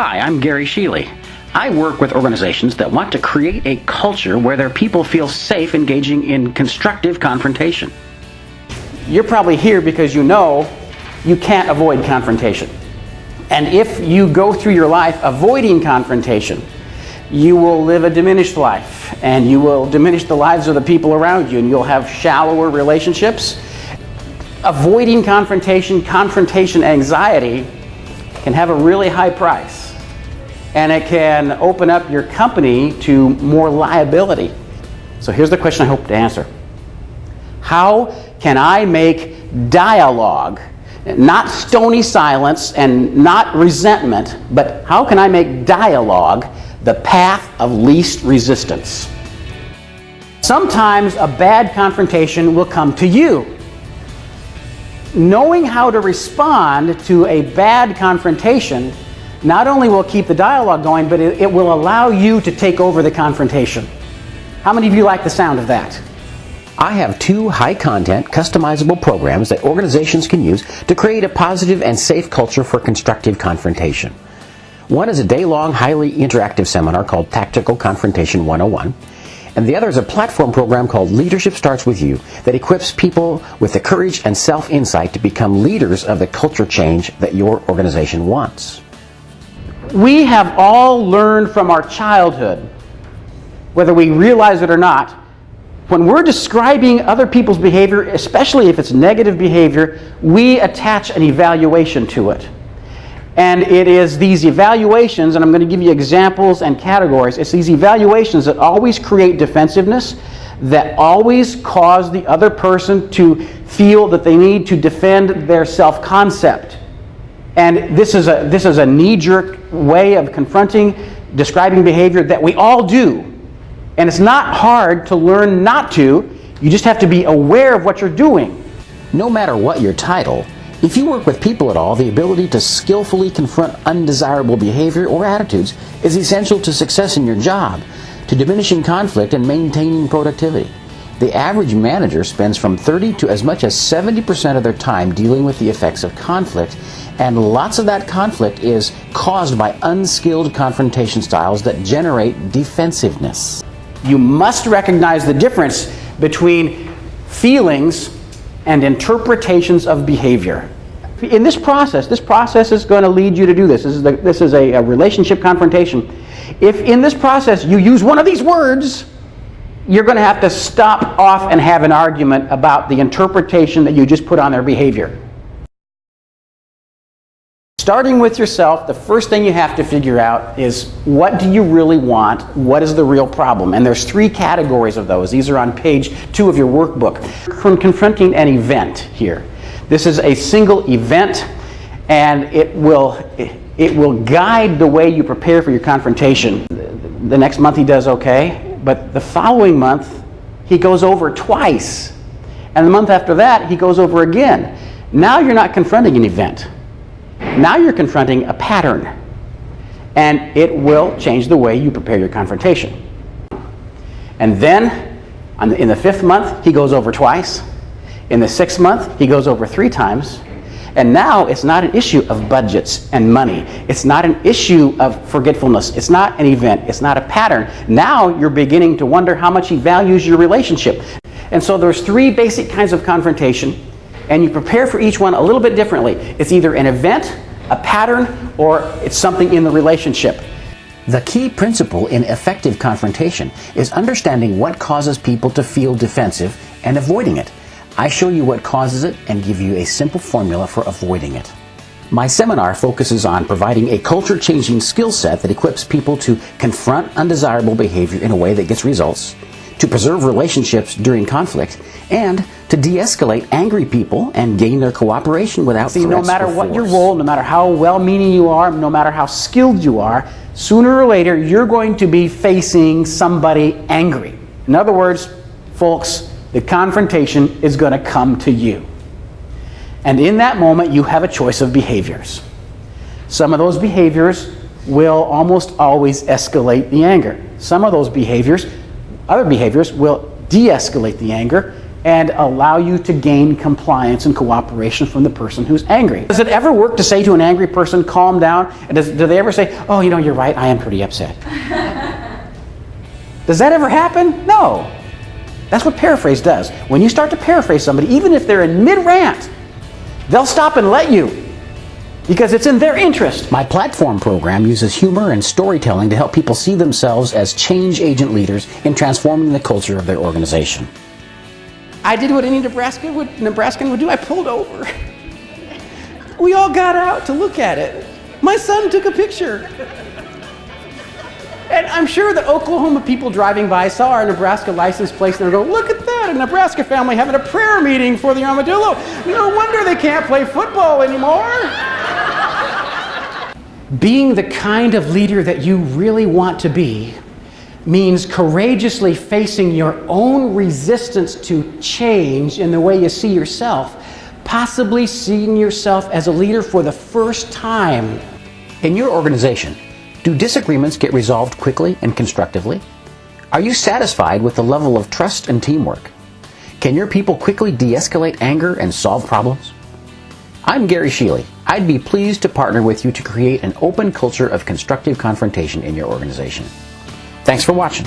Hi, I'm Gary Sheely. I work with organizations that want to create a culture where their people feel safe engaging in constructive confrontation. You're probably here because you know you can't avoid confrontation. And if you go through your life avoiding confrontation, you will live a diminished life, and you will diminish the lives of the people around you, and you'll have shallower relationships. Avoiding confrontation, confrontation anxiety, can have a really high price, and it can open up your company to more liability. So here's the question I hope to answer. How can I make dialogue, not stony silence and not resentment, but how can I make dialogue the path of least resistance? Sometimes a bad confrontation will come to you. Knowing how to respond to a bad confrontation not only will keep the dialogue going, but it will allow you to take over the confrontation. How many of you like the sound of that? I have 2 high-content, customizable programs that organizations can use to create a positive and safe culture for constructive confrontation. One is a day-long, highly interactive seminar called Tactical Confrontation 101, and the other is a platform program called Leadership Starts With You that equips people with the courage and self-insight to become leaders of the culture change that your organization wants. We have all learned from our childhood, whether we realize it or not, when we're describing other people's behavior, especially if it's negative behavior, we attach an evaluation to it. And it is these evaluations, and I'm going to give you examples and categories, it's these evaluations that always create defensive,ness, that always cause the other person to feel that they need to defend their self-concept. And this is a knee-jerk way of confronting, describing behavior that we all do. And it's not hard to learn not to. You just have to be aware of what you're doing. No matter what your title, if you work with people at all, the ability to skillfully confront undesirable behavior or attitudes is essential to success in your job, to diminishing conflict and maintaining productivity. The average manager spends from 30 to as much as 70% of their time dealing with the effects of conflict, and lots of that conflict is caused by unskilled confrontation styles that generate defensiveness. You must recognize the difference between feelings and interpretations of behavior. In this process is going to lead you to do this. This is a relationship confrontation. If in this process you use one of these words, you're going to have to stop off and have an argument about the interpretation that you just put on their behavior. Starting with yourself, the first thing you have to figure out is, what do you really want? What is the real problem? And there's 3 categories of those. These are on page 2 of your workbook. Confronting an event here. This is a single event, and it will guide the way you prepare for your confrontation. The next month he does okay, but the following month he goes over twice. And the month after that he goes over again. Now you're not confronting an event. Now you're confronting a pattern, and it will change the way you prepare your confrontation. And then, in the 5th month, he goes over twice. In the 6th month, he goes over 3 times. And now it's not an issue of budgets and money. It's not an issue of forgetfulness. It's not an event. It's not a pattern. Now you're beginning to wonder how much he values your relationship. And so there's 3 basic kinds of confrontation, and you prepare for each one a little bit differently. It's either an event, a pattern, or it's something in the relationship. The key principle in effective confrontation is understanding what causes people to feel defensive and avoiding it. I show you what causes it and give you a simple formula for avoiding it. My seminar focuses on providing a culture-changing skill set that equips people to confront undesirable behavior in a way that gets results, to preserve relationships during conflict, and to de-escalate angry people and gain their cooperation without threats or force. No matter what your role, no matter how well-meaning you are, no matter how skilled you are, sooner or later you're going to be facing somebody angry. In other words, folks, the confrontation is going to come to you. And in that moment you have a choice of behaviors. Some of those behaviors will almost always escalate the anger. Some of those behaviors, other behaviors, will de-escalate the anger, and allow you to gain compliance and cooperation from the person who's angry. Does it ever work to say to an angry person, calm down? And do they ever say, oh, you're right, I am pretty upset? Does that ever happen? No. That's what paraphrase does. When you start to paraphrase somebody, even if they're in mid-rant, they'll stop and let you, because it's in their interest. My platform program uses humor and storytelling to help people see themselves as change agent leaders in transforming the culture of their organization. I did what any Nebraskan would do. I pulled over. We all got out to look at it. My son took a picture. And I'm sure that Oklahoma people driving by saw our Nebraska license plate and they go, look at that, a Nebraska family having a prayer meeting for the armadillo. No wonder they can't play football anymore. Being the kind of leader that you really want to be means courageously facing your own resistance to change in the way you see yourself, possibly seeing yourself as a leader for the first time. In your organization, do disagreements get resolved quickly and constructively? Are you satisfied with the level of trust and teamwork? Can your people quickly de-escalate anger and solve problems? I'm Gary Sheely. I'd be pleased to partner with you to create an open culture of constructive confrontation in your organization. Thanks for watching.